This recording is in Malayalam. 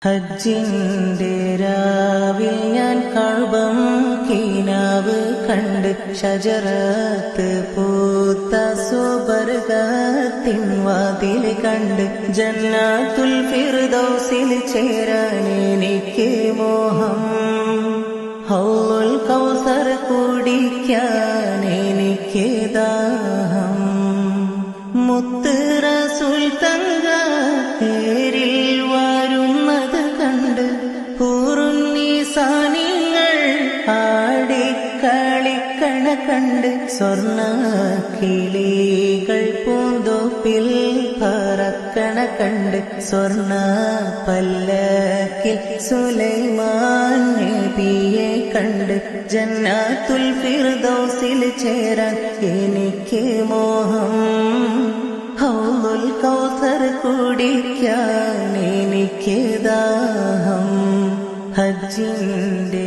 ഹജ്ജിന്റെ രാവിൽ ഞാൻ കഅബം കിനാവ് കണ്ട് ഷജറത്ത് പൂത്ത സുബർഗത്തിൻ വാതിൽ കണ്ട് ജന്നാത്തുൽ ഫിർദൗസിൽ ചേരാൻ എനിക്ക് മോഹം. ഹൗലുൽ കൗസർ കുടിക്കാൻ എനിക്ക് ദാഹം. മുത്ത് റസൂൽ തങ്ക പേരിൽ വരുന്നത് കണ്ട് പൂറുന്നീസാനിങ്ങൾ ആടിക്കളിക്കണ കണ്ട് സ്വർണ്ണ കിളികൾ പൂന്തോപ്പിൽ പറക്കണ കണ്ട് സ്വർണ്ണ പല്ലക്കിൽ സുലൈമാൻ നബിയെ കണ്ട് ജന്നാത്തുൽ ഫിർദൗസിൽ ചേരാൻ എനിക്ക് മോഹം. ഹൗലുൽ കൗസർ കുടിക്കാൻ എനിക്ക് ദാഹം. ഹജ്ജിന്റെ